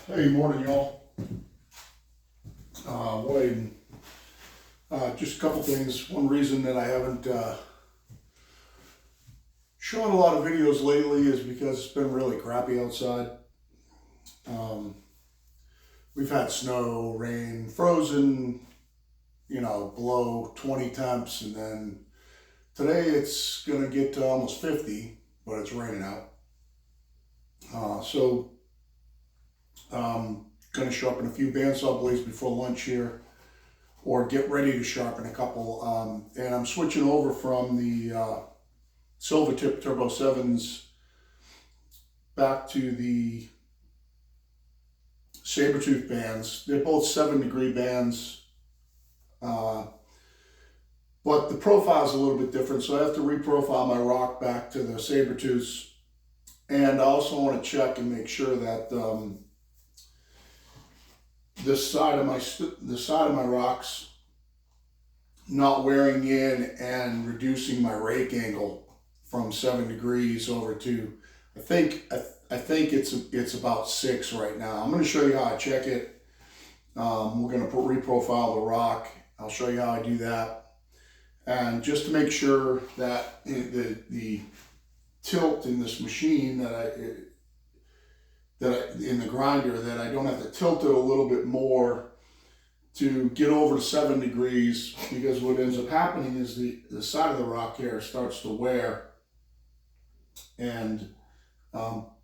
Hey, morning, y'all. Just a couple things. One reason that I haven't shown a lot of videos lately is because it's been really crappy outside. Um, we've had snow, rain, frozen, below 20 temps, and then today it's gonna get to almost 50, but it's raining out. Gonna sharpen a few bandsaw blades before lunch here, or get ready to sharpen a couple. And I'm switching over from the silver tip Turbo 7s back to the saber tooth bands. They're both 7-degree bands, but the profile's a little bit different, so I have to reprofile my rock back to the saber tooths. And I also want to check and make sure that this side of my rocks not wearing in and reducing my rake angle from 7 degrees over to, I think it's about 6 right now. I'm going to show you how I check it. We're going to reprofile the rock. I'll show you how I do that, and just to make sure that the tilt in this machine in the grinder, that I don't have to tilt it a little bit more to get over to 7 degrees, because what ends up happening is the side of the rock here starts to wear and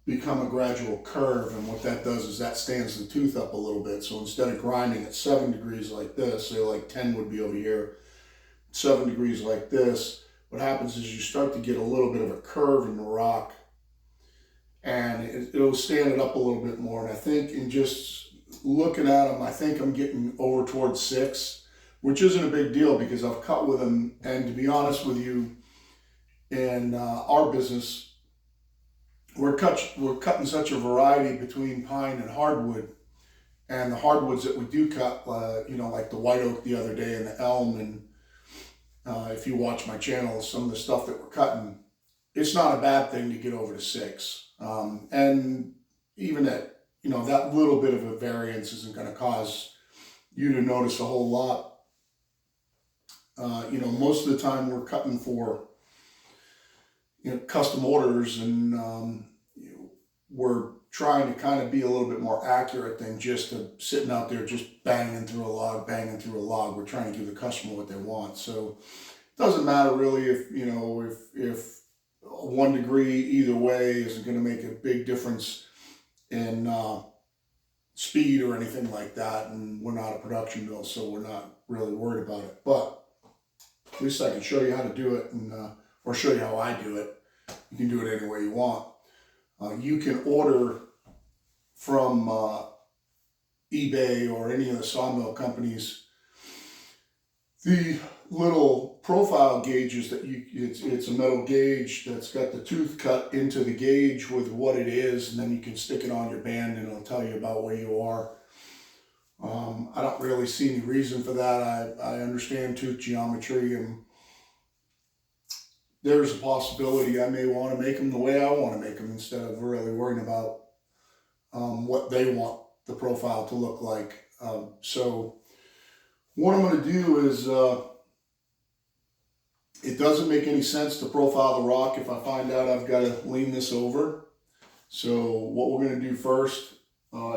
become a gradual curve, and what that does is that stands the tooth up a little bit. So instead of grinding at 7 degrees like this, say like 10 would be over here, 7 degrees like this, what happens is you start to get a little bit of a curve in the rock, and it'll stand it up a little bit more. And I think in just looking at them, I think I'm getting over towards 6, which isn't a big deal because I've cut with them. And to be honest with you, in our business, we're cutting such a variety between pine and hardwood. And the hardwoods that we do cut, like the white oak the other day and the elm, and if you watch my channel, some of the stuff that we're cutting, it's not a bad thing to get over to 6. And even at, that little bit of a variance isn't going to cause you to notice a whole lot. Most of the time we're cutting for, custom orders, and we're trying to kind of be a little bit more accurate than just sitting out there just banging through a log. We're trying to give the customer what they want. So it doesn't matter really if 1 degree either way isn't going to make a big difference in speed or anything like that. And we're not a production mill, so we're not really worried about it. But at least I can show you how to do it, or show you how I do it. You can do it any way you want. You can order from eBay or any of the sawmill companies the little profile gauges that it's a metal gauge that's got the tooth cut into the gauge with what it is, and then you can stick it on your band and it'll tell you about where you are. I don't really see any reason for that. I understand tooth geometry, and there's a possibility I may want to make them the way I want to make them instead of really worrying about what they want the profile to look like. So what I'm going to do is, it doesn't make any sense to profile the rock if I find out I've got to lean this over. So what we're going to do first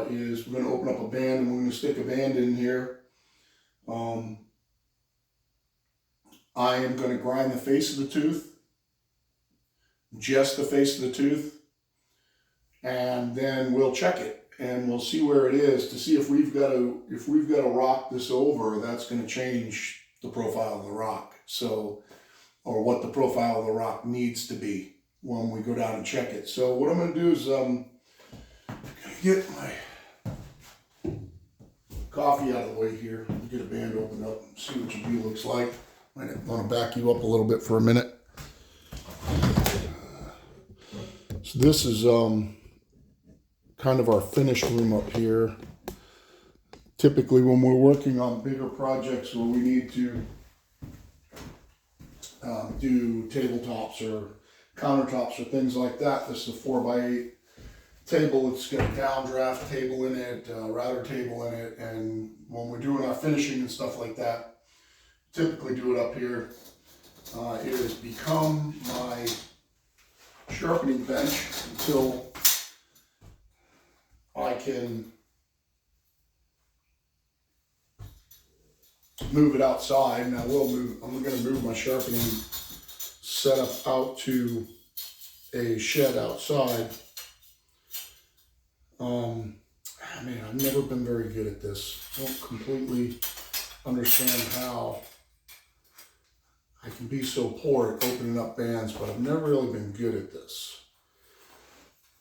is we're going to open up a band, and we're going to stick a band in here. I am going to grind the face of the tooth, just the face of the tooth, and then we'll check it and we'll see where it is to see if we've got to rock this over. That's going to change the profile of the rock. So, or what the profile of the rock needs to be when we go down and check it. So what I'm going to do is get my coffee out of the way here, get a band opened up, and see what your view looks like. I want to back you up a little bit for a minute. So this is kind of our finished room up here. Typically when we're working on bigger projects where we need to do tabletops or countertops or things like that, this is a 4x8 table. It's got a downdraft table in it, a router table in it, and when we're doing our finishing and stuff like that, typically do it up here. It has become my sharpening bench until I can move it outside, and I'm going to move my sharpening setup out to a shed outside. Man, I've never been very good at this. I don't completely understand how I can be so poor at opening up bands, but I've never really been good at this.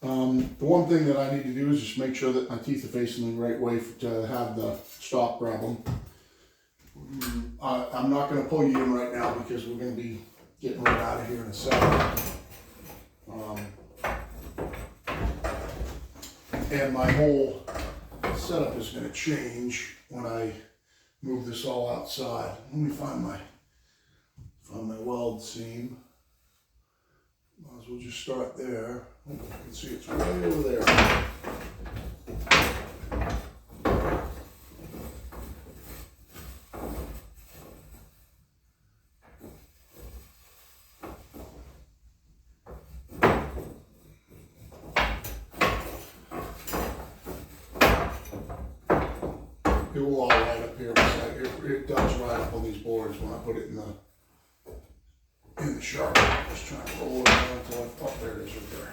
The one thing that I need to do is just make sure that my teeth are facing the right way to have the stop grab them. I'm not going to pull you in right now because we're going to be getting right out of here in a second. And my whole setup is going to change when I move this all outside. Let me find my weld seam. Might as well just start there. Oh, you can see it's way over there. It will all light up here. It does right up on these boards when I put it in the sharp. I'm just trying to roll it around until there it is right there.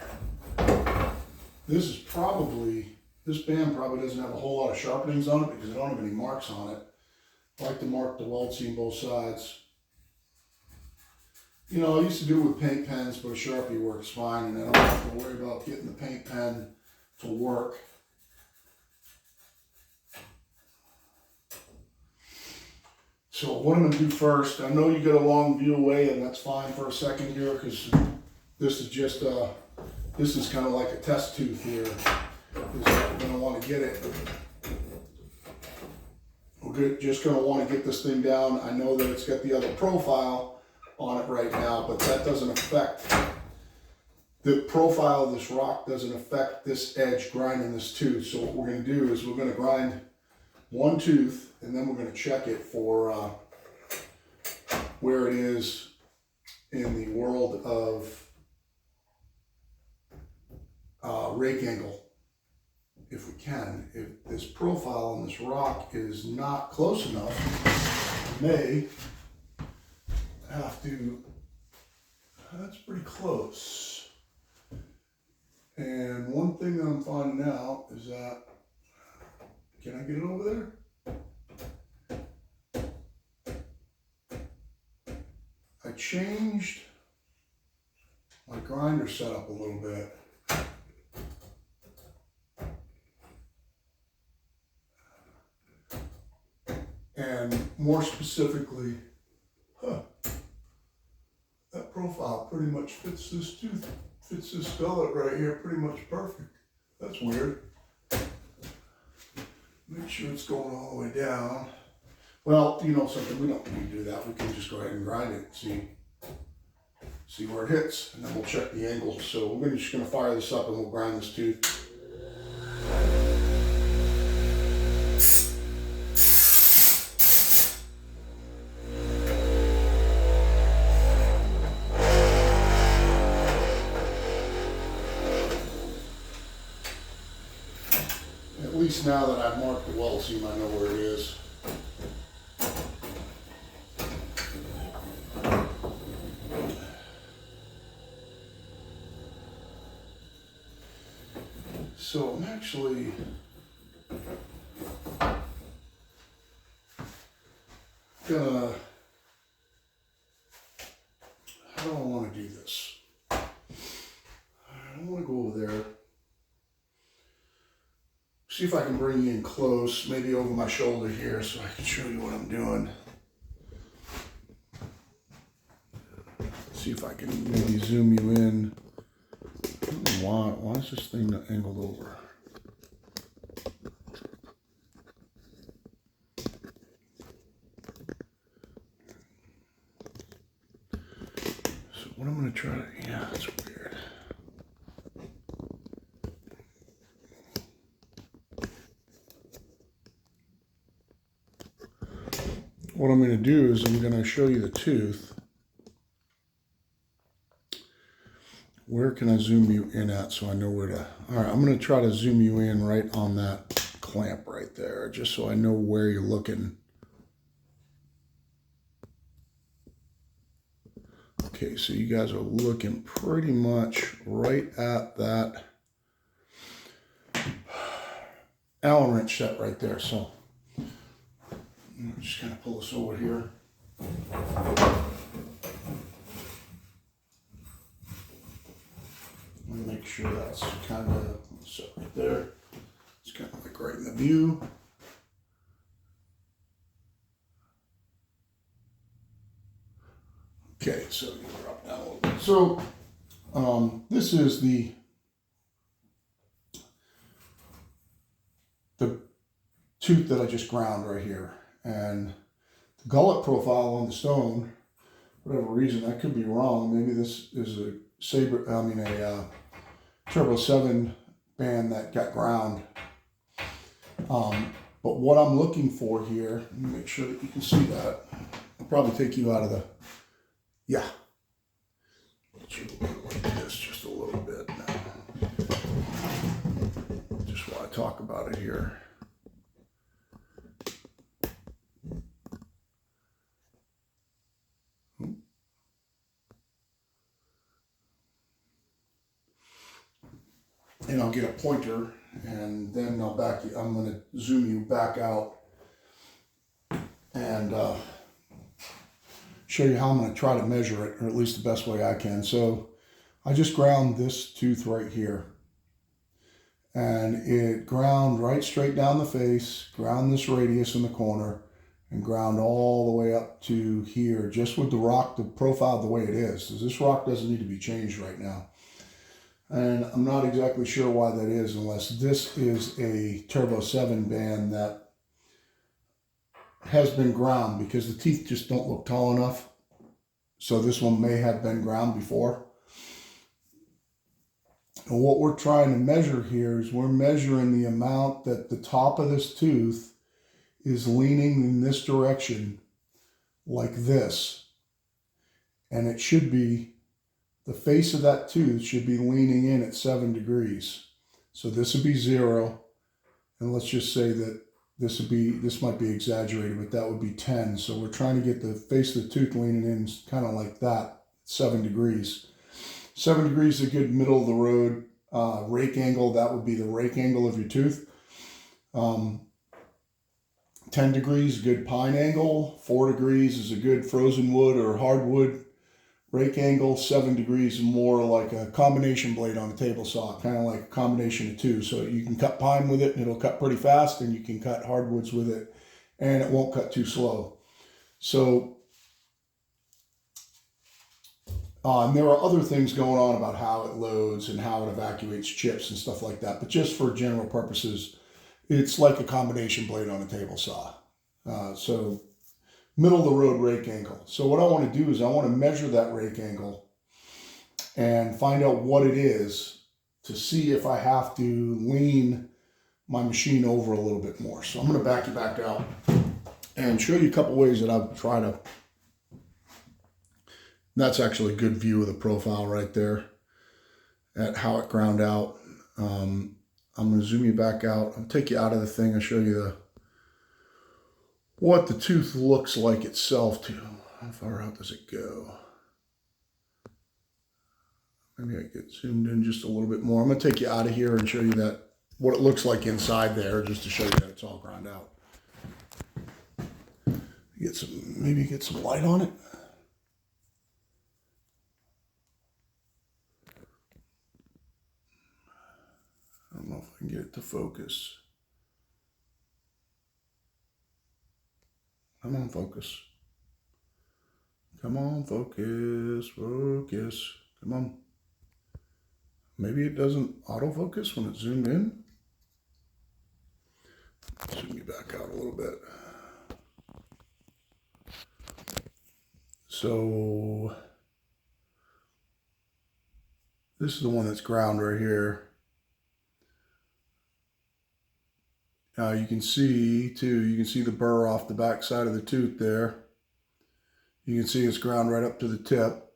This band probably doesn't have a whole lot of sharpenings on it because I don't have any marks on it. I like to mark the weld seam both sides. You know, I used to do it with paint pens, but a Sharpie works fine, and I don't have to worry about getting the paint pen to work. So what I'm going to do first, I know you get a long view away, and that's fine for a second here because this is just this is kind of like a test tooth here. We're going to want to get it. We're just going to want to get this thing down. I know that it's got the other profile on it right now, but that doesn't affect, the profile of this rock doesn't affect this edge grinding this tooth. So what we're going to do is we're going to grind one tooth, and then we're going to check it for where it is in the world of rake angle. If we can, if this profile on this rock is not close enough, we may have to, that's pretty close. And one thing that I'm finding out is that, can I get it over there? I changed my grinder setup a little bit. And more specifically, that profile pretty much fits this tooth, fits this fillet right here pretty much perfect. That's weird. Make sure it's going all the way down. Well, you know something, we don't need to do that. We can just go ahead and grind it and see where it hits, and then we'll check the angle. So we're just going to fire this up and we'll grind this tooth. At least now that I've marked the weld seam, I know where it is. So I'm actually gonna, how do I want to do this? I don't want to go over there. See if I can bring you in close, maybe over my shoulder here so I can show you what I'm doing. See if I can maybe zoom you in. I don't know why is this thing not angled over? So what I'm going to try to, yeah, that's weird. what I'm going to do is I'm going to show you the tooth. Where can I zoom you in at so I know where to... All right, I'm going to try to zoom you in right on that clamp right there, just so I know where you're looking. Okay, so you guys are looking pretty much right at that Allen wrench set right there. So I'm just going to pull this over here. Make sure that's kind of set right there. It's kind of like right in the view. Okay, so you drop down a little bit. So this is the tooth that I just ground right here, and the gullet profile on the stone, for whatever reason, that could be wrong. Maybe this is a Turbo 7 band that got ground. But what I'm looking for here, let me make sure that you can see that. I'll probably take you out of the, yeah. Like this just a little bit. Just want to talk about it here. And I'll get a pointer, and then I'm going to zoom you back out and show you how I'm going to try to measure it, or at least the best way I can. So I just ground this tooth right here, and it ground right straight down the face, ground this radius in the corner, and ground all the way up to here, just with the rock, the profile the way it is. So this rock doesn't need to be changed right now. And I'm not exactly sure why that is, unless this is a Turbo 7 band that has been ground, because the teeth just don't look tall enough. So this one may have been ground before. And what we're trying to measure here is we're measuring the amount that the top of this tooth is leaning in this direction, like this. And it should be, the face of that tooth should be leaning in at 7 degrees. So this would be 0. And let's just say that this might be exaggerated, but that would be 10. So we're trying to get the face of the tooth leaning in kind of like that, 7 degrees. 7 degrees is a good middle of the road rake angle. That would be the rake angle of your tooth. 10 degrees, good pine angle. 4 degrees is a good frozen wood or hardwood rake angle. 7 degrees is more like a combination blade on a table saw, kind of like a combination of two. So you can cut pine with it and it'll cut pretty fast, and you can cut hardwoods with it and it won't cut too slow. So, and there are other things going on about how it loads and how it evacuates chips and stuff like that. But just for general purposes, it's like a combination blade on a table saw. So middle of the road rake angle. So what I want to do is I want to measure that rake angle and find out what it is to see if I have to lean my machine over a little bit more. So I'm going to back you back out and show you a couple ways that I've tried to. That's actually a good view of the profile right there at how it ground out. I'm going to zoom you back out. I'll take you out of the thing and show you what the tooth looks like itself too. How far out does it go? Maybe I get zoomed in just a little bit more. I'm going to take you out of here and show you that what it looks like inside there, just to show you that it's all ground out. Maybe get some light on it. I don't know if I can get it to focus. Come on, focus. Come on, focus, focus. Come on. Maybe it doesn't autofocus when it's zoomed in. Zoom you back out a little bit. So this is the one that's ground right here. You can see too, you can see the burr off the back side of the tooth there. You can see it's ground right up to the tip.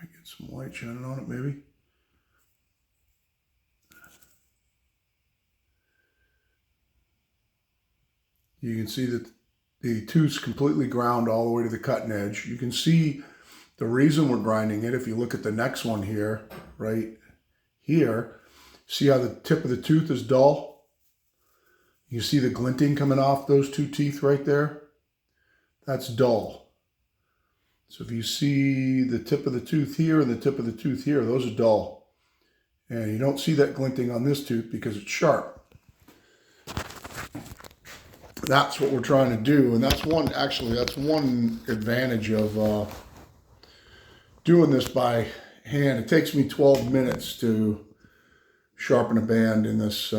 I get some light shining on it maybe. You can see that the tooth's completely ground all the way to the cutting edge. You can see the reason we're grinding it. If you look at the next one here, right here, see how the tip of the tooth is dull? You see the glinting coming off those two teeth right there? That's dull. So if you see the tip of the tooth here and the tip of the tooth here, those are dull. And you don't see that glinting on this tooth because it's sharp. That's what we're trying to do, and that's one advantage of doing this by hand. It takes me 12 minutes to sharpen a band in this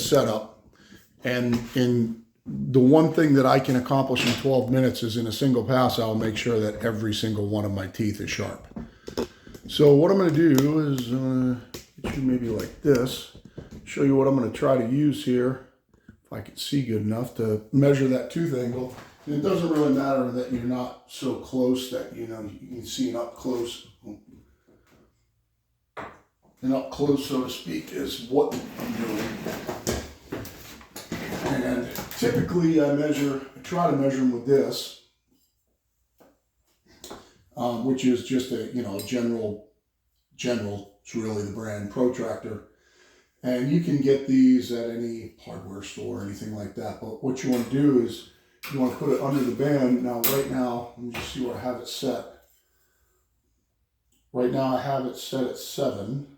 setup, and in the one thing that I can accomplish in 12 minutes is in a single pass I'll make sure that every single one of my teeth is sharp. So what I'm going to do is get you maybe like this, show you what I'm going to try to use here, if I can see good enough to measure that tooth angle. And it doesn't really matter that you're not so close that you can see an up close. And up close, so to speak, is what I'm doing. And typically I try to measure them with this, which is just a general, it's really the brand protractor. And you can get these at any hardware store or anything like that. But what you want to do is you want to put it under the band. Now, right now, let me just see where I have it set. Right now I have it set at 7.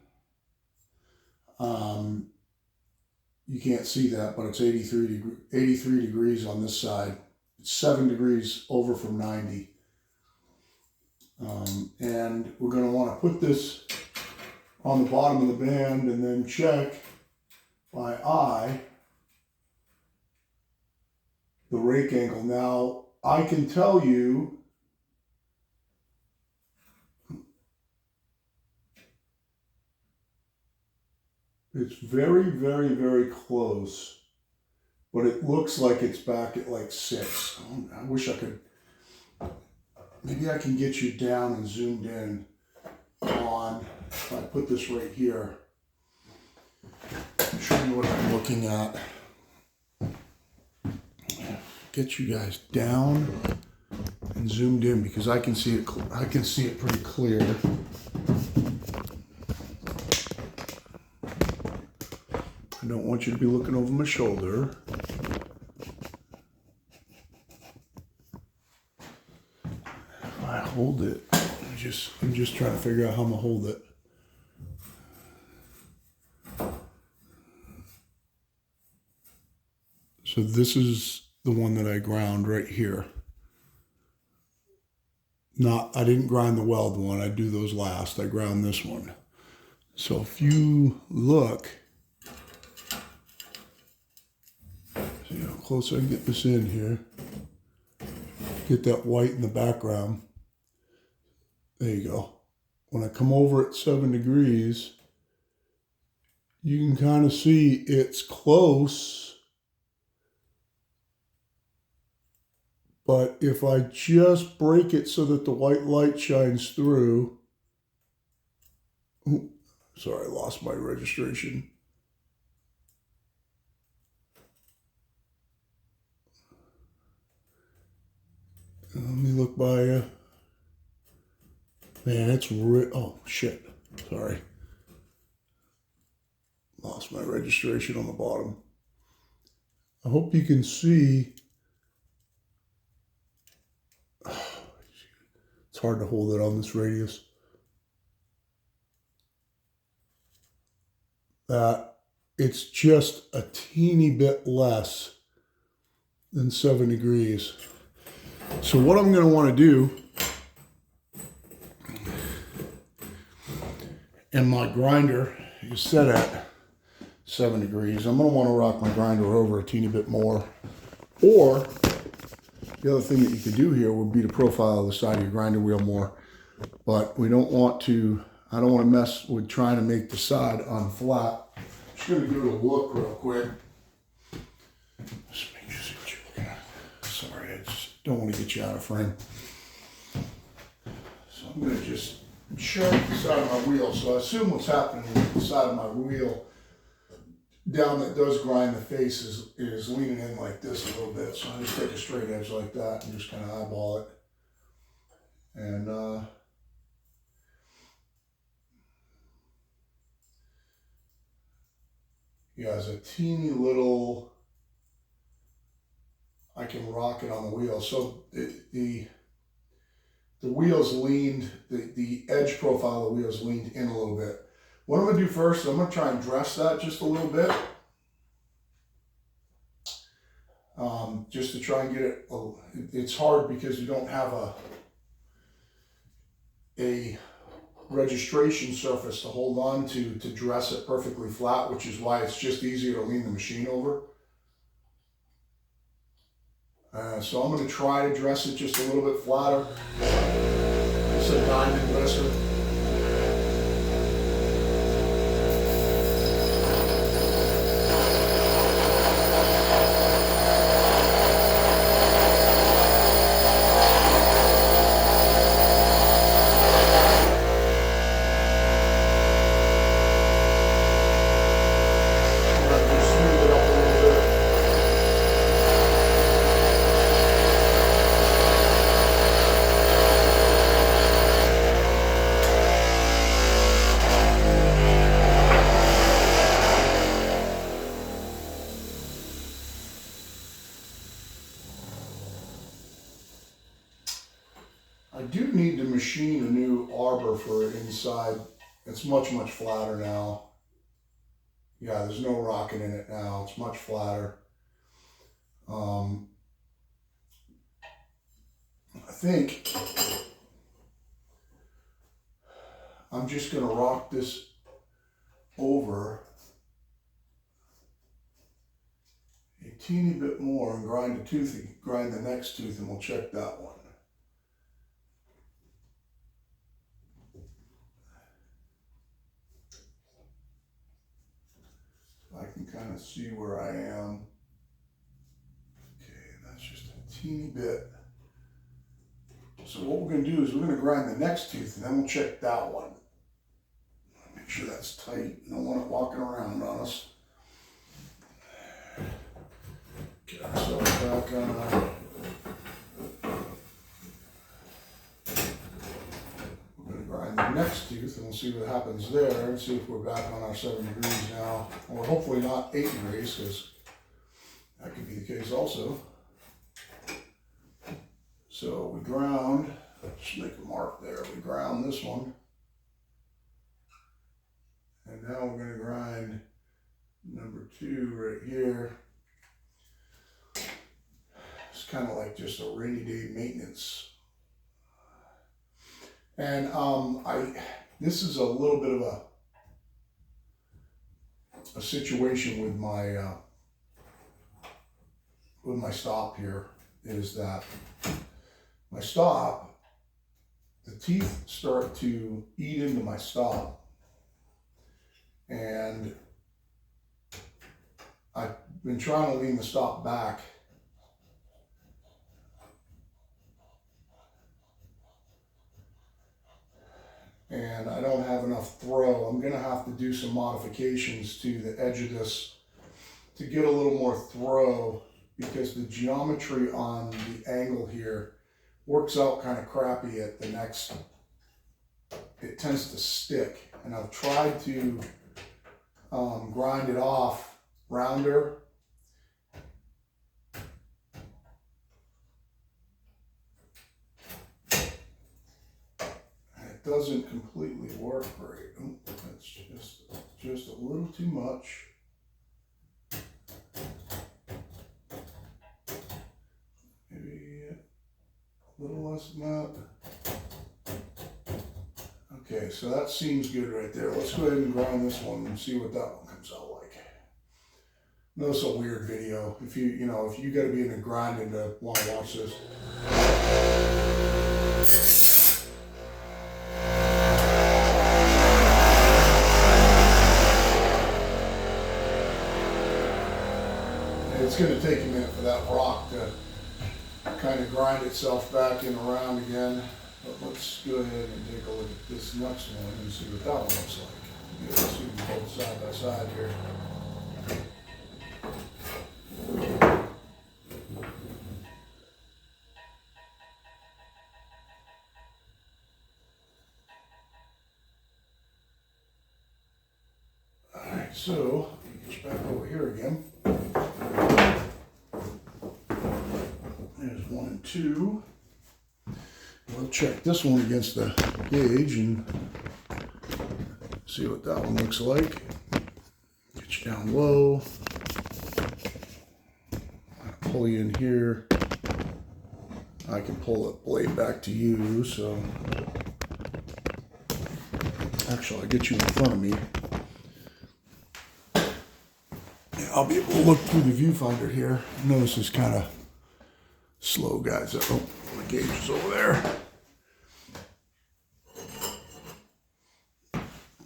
You can't see that, but it's 83 degrees on this side. It's 7 degrees over from 90. And we're going to want to put this on the bottom of the band and then check by eye the rake angle. Now, I can tell you it's very, very, very close, but it looks like it's back at like 6. I wish I could, maybe I can get you down and zoomed in on, if I put this right here, show you what I'm looking at. Get you guys down and zoomed in because I can see it. I can see it pretty clear. I don't want you to be looking over my shoulder. If I hold it, I'm just trying to figure out how I'm gonna hold it. So this is the one that I ground right here. I didn't grind the weld one. I do those last. I ground this one. So if you look, see how close I can get this in here. Get that white in the background. There you go. When I come over at 7 degrees, you can kind of see it's close. But if I just break it so that the white light shines through, sorry, I lost my registration. Let me look by you. Man, it's oh shit, sorry. Lost my registration on the bottom. I hope you can see. It's hard to hold it on this radius. That it's just a teeny bit less than 7 degrees. So what I'm going to want to do, and my grinder is set at 7 degrees, I'm going to want to rock my grinder over a teeny bit more. Or the other thing that you could do here would be to profile the side of your grinder wheel more, but we don't want to I don't want to mess with trying to make the side unflat. Just going to give it a look real quick. Just make sure what you're looking at. Sorry, I just don't want to get you out of frame. So I'm going to just check the side of my wheel. So I assume what's happening with the side of my wheel down that does grind the face is leaning in like this a little bit. So I just take a straight edge like that and just kind of eyeball it. And yeah, there's a teeny little, I can rock it on the wheel. So the wheel's leaned, the edge profile of the wheel's leaned in a little bit. What I'm going to do first, I'm going to try and dress that just a little bit. Just to try and get it, it's hard because you don't have a registration surface to hold on to dress it perfectly flat, which is why it's just easier to lean the machine over. So I'm going to try to dress it just a little bit flatter. It's a diamond dresser. I do need to machine a new arbor for it inside. It's much, much flatter now. Yeah, there's no rocket in it now. It's much flatter. I think I'm just going to rock this over a teeny bit more and grind a tooth, and grind the next tooth, and we'll check that one. I can kind of see where I am. Okay, that's just a teeny bit. So what we're going to do is we're going to grind the next tooth, and then we'll check that one. Make sure that's tight. You don't want it walking around on us. Get ourselves back on. We're going to grind the next tooth, and we'll see what happens there, and see if we're back on our 7 degrees now, or hopefully not 8 degrees, because that could be the case also. So we ground, just make a mark there. We ground this one. And now we're going to grind number 2 right here. It's kind of like just a rainy day maintenance. And this is a little bit of a situation with my stop here, is that my stop, the teeth start to eat into my stop, and I've been trying to lean the stop back, and I don't have enough throw. I'm going to have to do some modifications to the edge of this to get a little more throw, because the geometry on the angle here works out kind of crappy at the next. It tends to stick, and I've tried to grind it off rounder. And it doesn't completely work great. Oh, that's just a little too much. A little less than that. Okay, so that seems good right there. Let's go ahead and grind this one and see what that one comes out like. I know it's a weird video. If you got to be in a grinding to want to watch this. it's going to take a minute for that rock to kind of grind itself back in around again. But let's go ahead and take a look at this next one and see what that one looks like. Let's see them both side by side here. Alright, so get you back over here again. There's 1 and 2. We'll check this one against the gauge and see what that one looks like. Get you down low. I'll pull you in here. I can pull the blade back to you, so actually I'll get you in front of me. Yeah, I'll be able to look through the viewfinder here. I know this is kind of slow, guys. Oh, the gauge is over there.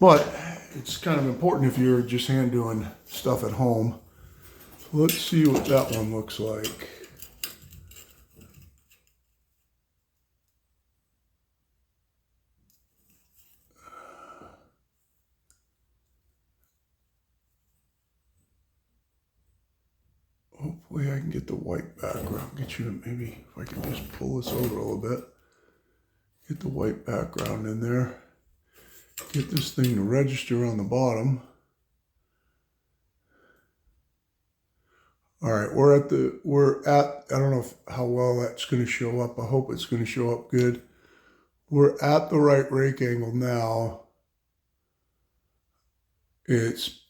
But it's kind of important if you're just hand doing stuff at home. So let's see what that one looks like. Hopefully I can get the white background. Get you, maybe if I can just pull this over a little bit. Get the white background in there. Get this thing to register on the bottom. All right, I don't know how well that's going to show up. I hope it's going to show up good. We're at the right rake angle now. It's,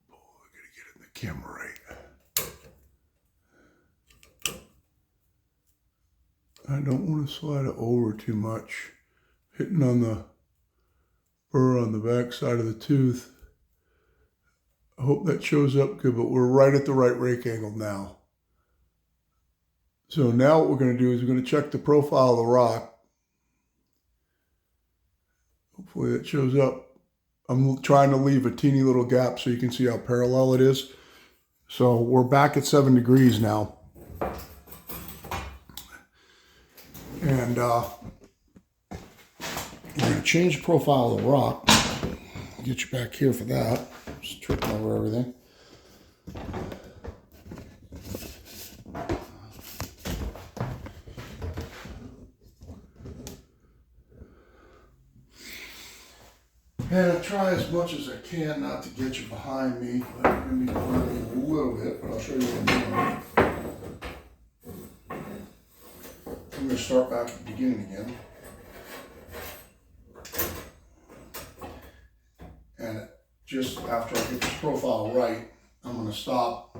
I gotta get it in the camera right. I don't want to slide it over too much. Hitting on the burr on the back side of the tooth. I hope that shows up good, but we're right at the right rake angle now. So now what we're going to do is we're going to check the profile of the rock. Hopefully that shows up. I'm trying to leave a teeny little gap so you can see how parallel it is. So we're back at 7 degrees now. And we're going to change the profile of the rock. Get you back here for that. Just tripping over everything. And I try as much as I can not to get you behind me. I'm going to be behind you a little bit, but I'll show you what I'm doing. I'm going to start back at the beginning again. And just after I get this profile right, I'm going to stop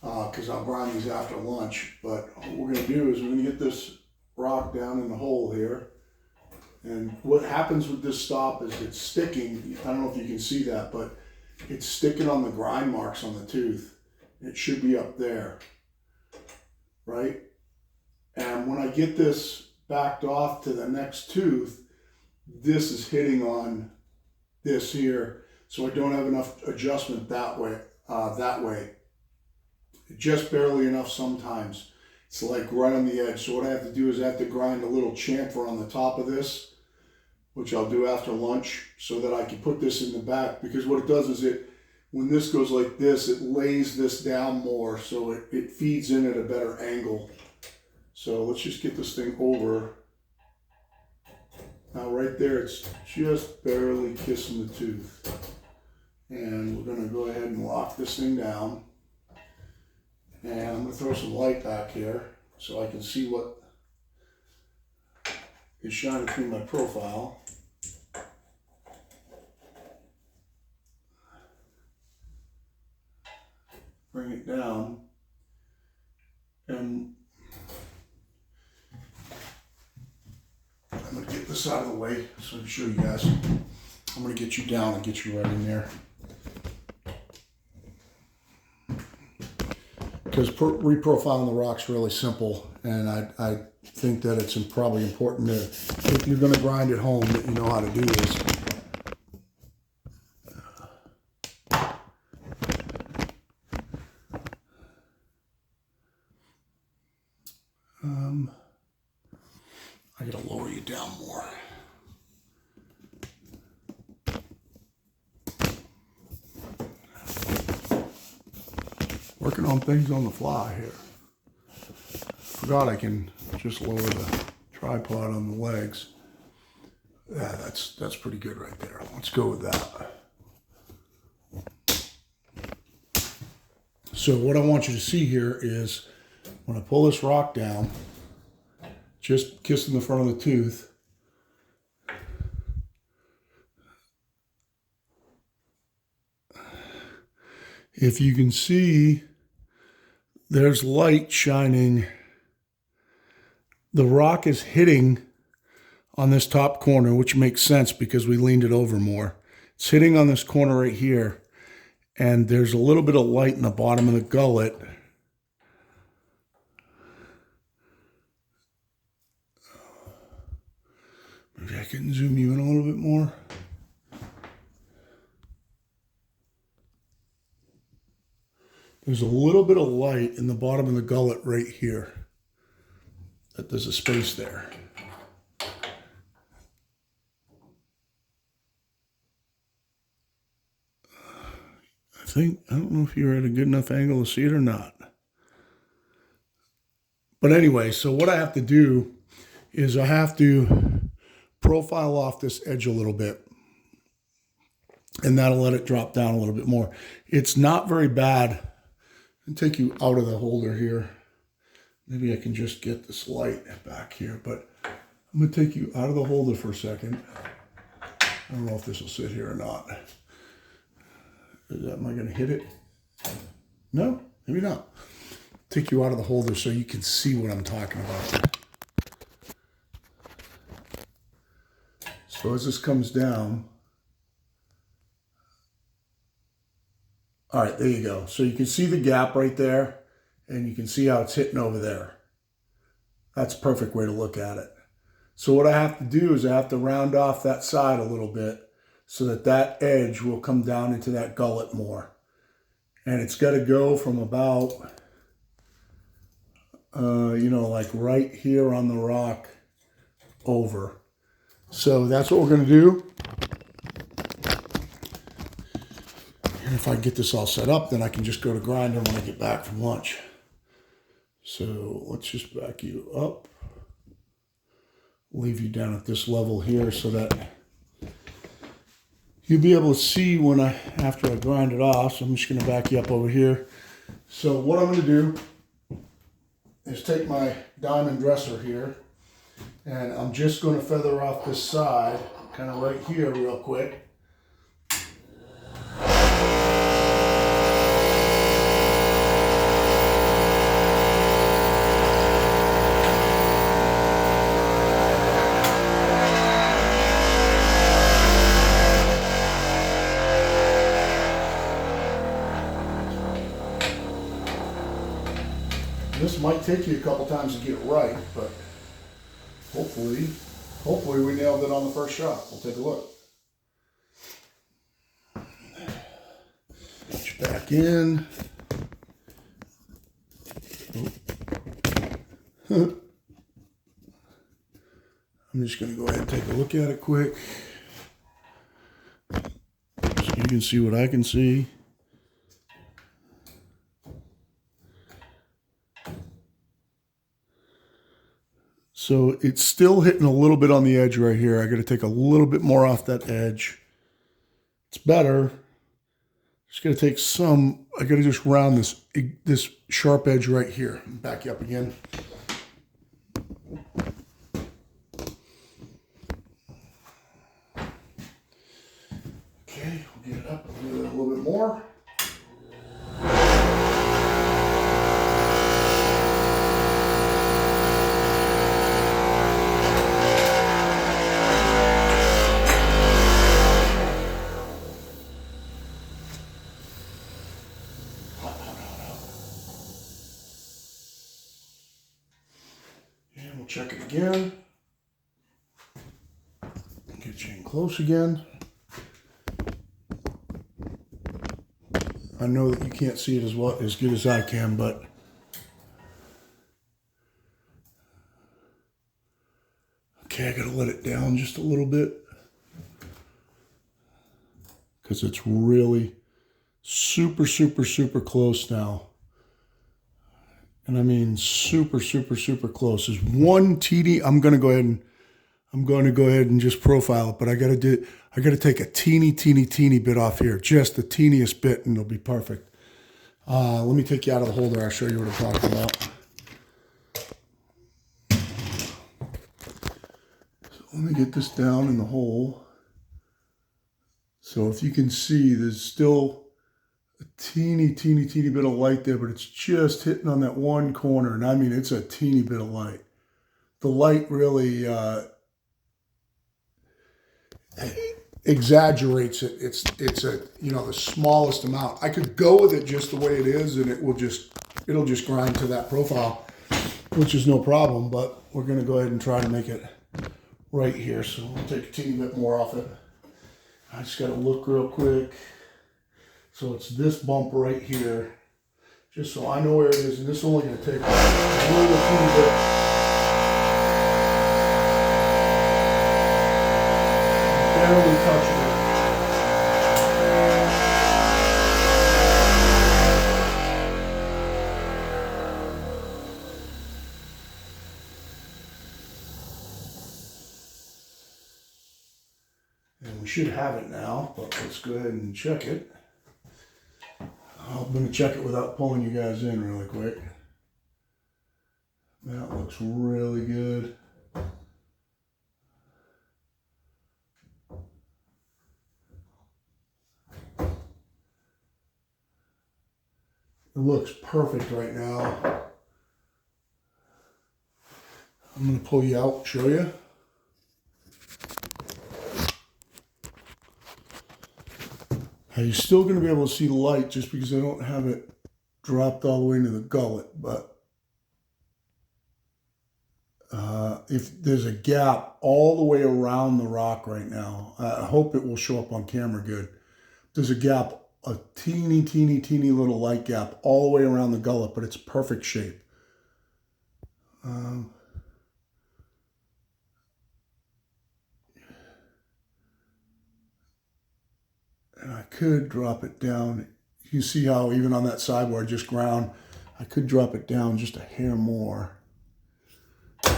because I'll grind these after lunch. But what we're going to do is we're going to get this rock down in the hole here. And what happens with this stop is it's sticking. I don't know if you can see that, but it's sticking on the grind marks on the tooth. It should be up there, right? And when I get this backed off to the next tooth, this is hitting on this here, so I don't have enough adjustment that way. Just barely enough sometimes. It's like right on the edge. So what I have to do is I have to grind a little chamfer on the top of this, which I'll do after lunch, so that I can put this in the back. Because what it does is when this goes like this, it lays this down more, so it feeds in at a better angle. So let's just get this thing over. Now right there, it's just barely kissing the tooth. And we're gonna go ahead and lock this thing down. And I'm gonna throw some light back here so I can see what is shining through my profile. Bring it down. And I'm going to get this out of the way so I can show you guys. I'm going to get you down and get you right in there. Because reprofiling the rock's really simple, and I think that it's probably important to, if you're going to grind at home, that you know how to do this. working on things on the fly here. Forgot I can just lower the tripod on the legs. Yeah, that's pretty good right there. Let's go with that. So what I want you to see here is when I pull this rock down, just kissing the front of the tooth, if you can see, there's light shining. The rock is hitting on this top corner, which makes sense because we leaned it over more. It's hitting on this corner right here, and there's a little bit of light in the bottom of the gullet. Maybe I can zoom you in a little bit more. There's a little bit of light in the bottom of the gullet right here. That there's a space there. I don't know if you're at a good enough angle to see it or not. But anyway, so what I have to do is I have to profile off this edge a little bit. And that'll let it drop down a little bit more. It's not very bad. I'll take you out of the holder here. Maybe I can just get this light back here, but I'm going to take you out of the holder for a second. I don't know if this will sit here or not. Am I going to hit it? No, maybe not. Take you out of the holder so you can see what I'm talking about. So as this comes down, all right, there you go. So you can see the gap right there, and you can see how it's hitting over there. That's a perfect way to look at it. So what I have to do is I have to round off that side a little bit so that that edge will come down into that gullet more. And it's got to go from about, like right here on the rock over. So that's what we're going to do. And if I get this all set up, then I can just go to grinder when I get back from lunch. So let's just back you up. Leave you down at this level here so that you'll be able to see after I grind it off. So I'm just going to back you up over here. So what I'm going to do is take my diamond dresser here, and I'm just going to feather off this side, kind of right here real quick. This might take you a couple times to get it right, but hopefully we nailed it on the first shot. We'll take a look. Put you back in. I'm just going to go ahead and take a look at it quick so you can see what I can see. So it's still hitting a little bit on the edge right here. I got to take a little bit more off that edge. It's better. Just got to take some. I got to just round this sharp edge right here. Back you up again. Okay, we'll get it up a little bit more. And we'll check it again. Get you in close again. I know that you can't see it as good as I can, but okay, I gotta let it down just a little bit because it's really super close now. And I mean super, super, super close. There's one teeny, I'm going to go ahead and just profile it, but I got to take a teeny bit off here, just the teeniest bit, and it'll be perfect. Let me take you out of the holder. I'll show you what I'm talking about. So let me get this down in the hole. So if you can see, there's still a teeny bit of light there, but it's just hitting on that one corner. And I mean, it's a teeny bit of light. The light really exaggerates it. It's a, you know, the smallest amount. I could go with it just the way it is, and it'll just grind to that profile, which is no problem, but we're gonna go ahead and try to make it right here. So we'll take a teeny bit more off it. I just gotta look real quick. So it's this bump right here, just so I know where it is, and this is only gonna take a little teeny bit. Barely touching it. And we should have it now, but let's go ahead and check it. I'm going to check it without pulling you guys in really quick. That looks really good. It looks perfect right now. I'm going to pull you out, show you. Now you're still going to be able to see the light just because I don't have it dropped all the way into the gullet, but if there's a gap all the way around the rock right now, I hope it will show up on camera good. There's a gap, a teeny little light gap all the way around the gullet, but it's perfect shape. And I could drop it down. You see how even on that side where I just ground, I could drop it down just a hair more to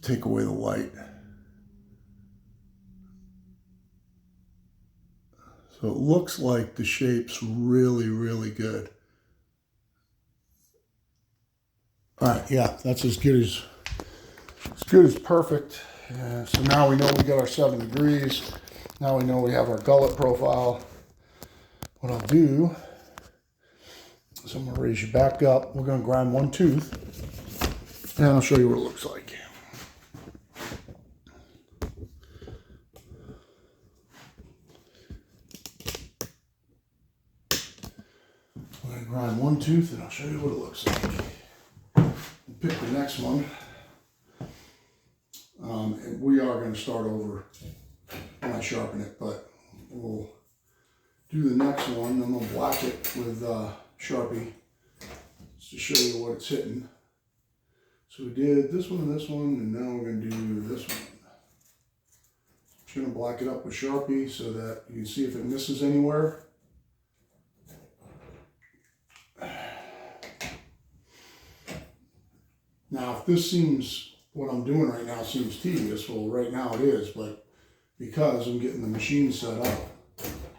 take away the light. So it looks like the shape's really good. All right, yeah, that's as good as perfect. So now we know we got our 7 degrees. Now we know we have our gullet profile. What I'll do is I'm gonna raise you back up. We're gonna grind one tooth, and I'll show you what it looks like. I'm gonna grind one tooth, and I'll show you what it looks like. We'll pick the next one. And we are going to start over when I sharpen it, but we'll do the next one. I'm going to black it with Sharpie just to show you what it's hitting. So we did this one, and now we're going to do this one. Just going to black it up with Sharpie so that you can see if it misses anywhere. Now, if this seems, what I'm doing right now seems tedious, well, right now it is, but because I'm getting the machine set up.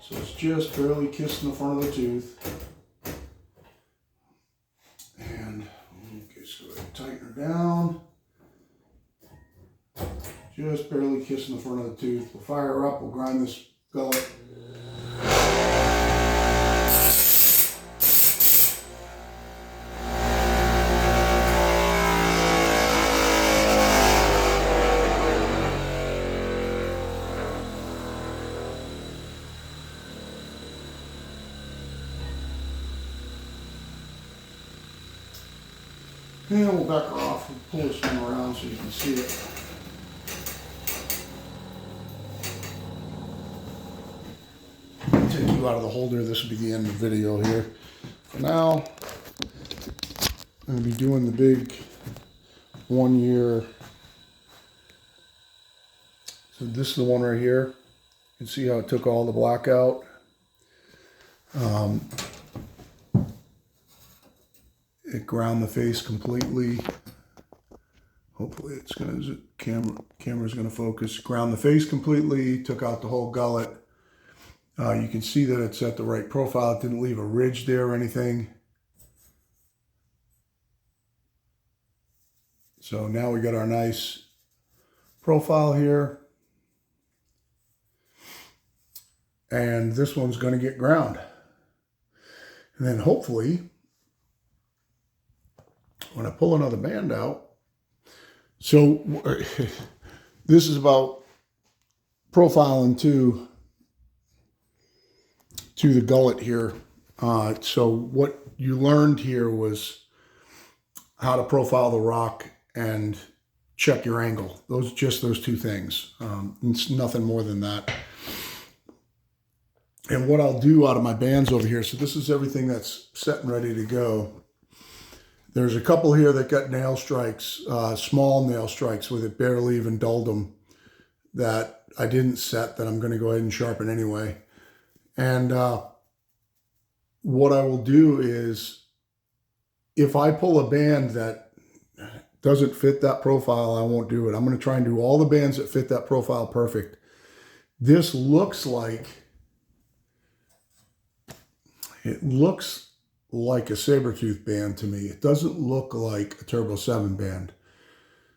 So it's just barely kissing the front of the tooth. And just go ahead and tighten her down. Just barely kissing the front of the tooth. We'll fire her up, we'll grind this gullet. And we'll back her off and pull this one around so you can see it. I'll take you out of the holder. This will be the end of the video here. For now, I'm going to be doing the big 1 year. So this is the one right here. You can see how it took all the black out. It ground the face completely. Hopefully it's gonna, camera's gonna focus. Ground the face completely, took out the whole gullet. You can see that it's at the right profile. It didn't leave a ridge there or anything. So now we got our nice profile here. And this one's gonna get ground. And then hopefully, when I pull another band out, so this is about profiling to the gullet here. So what you learned here was how to profile the rock and check your angle. Just those two things. It's nothing more than that. And what I'll do out of my bands over here, so this is everything that's set and ready to go. There's a couple here that got nail strikes, small nail strikes with it barely even dulled them, that I didn't set, that I'm going to go ahead and sharpen anyway. And what I will do is, if I pull a band that doesn't fit that profile, I won't do it. I'm going to try and do all the bands that fit that profile perfect. This looks like, it looks like a saber-tooth band to me. It doesn't look like a Turbo 7 band.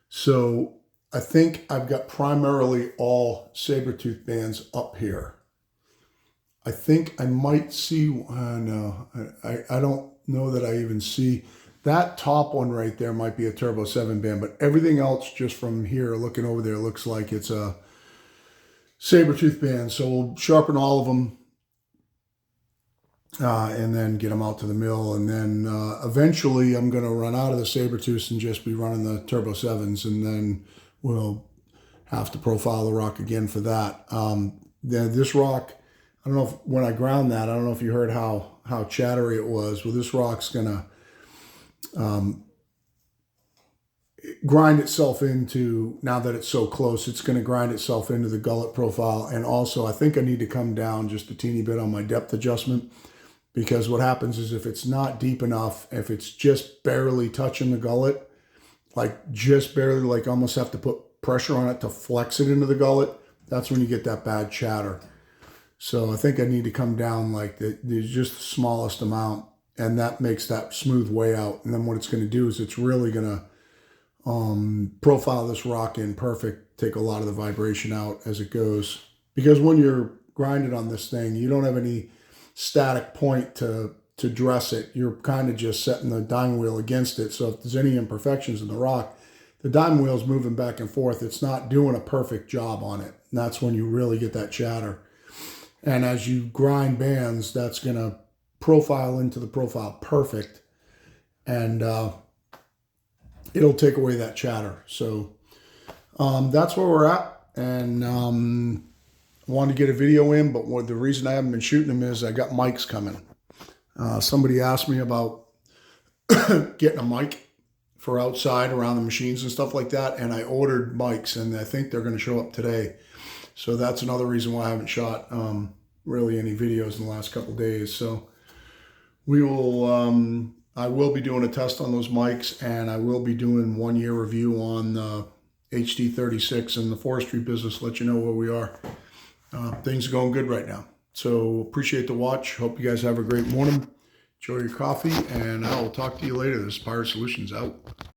So I think I've got primarily all saber-tooth bands up here. I think I might see, no, I don't know that I even see. That top one right there might be a Turbo 7 band, but everything else just from here, looking over there, looks like it's a saber-tooth band. So we'll sharpen all of them. And then get them out to the mill. And then eventually I'm going to run out of the saber-tooths and just be running the Turbo 7s. And then we'll have to profile the rock again for that. This rock, I don't know if, when I ground that, I don't know if you heard how chattery it was. Well, this rock's going to grind itself into, now that it's so close, it's going to grind itself into the gullet profile. And also I think I need to come down just a teeny bit on my depth adjustment. Because what happens is, if it's not deep enough, if it's just barely touching the gullet, like just barely, like almost have to put pressure on it to flex it into the gullet, that's when you get that bad chatter. So I think I need to come down like just the smallest amount, and that makes that smooth way out. And then what it's going to do is it's really going to profile this rock in perfect, take a lot of the vibration out as it goes. Because when you're grinding on this thing, you don't have any static point to dress it. You're kind of just setting the diamond wheel against it. So if there's any imperfections in the rock, the diamond wheel's moving back and forth. It's not doing a perfect job on it. And that's when you really get that chatter. And as you grind bands, that's going to profile into the profile perfect. And it'll take away that chatter. So that's where we're at. And I wanted to get a video in, but the reason I haven't been shooting them is I got mics coming. Somebody asked me about getting a mic for outside around the machines and stuff like that, and I ordered mics, and I think they're going to show up today. So that's another reason why I haven't shot really any videos in the last couple of days. So we will, I will be doing a test on those mics, and I will be doing 1 year review on the HD36 and the forestry business, let you know where we are. Things are going good right now. So appreciate the watch. Hope you guys have a great morning. Enjoy your coffee, and I will talk to you later. This is Pirate Solutions out.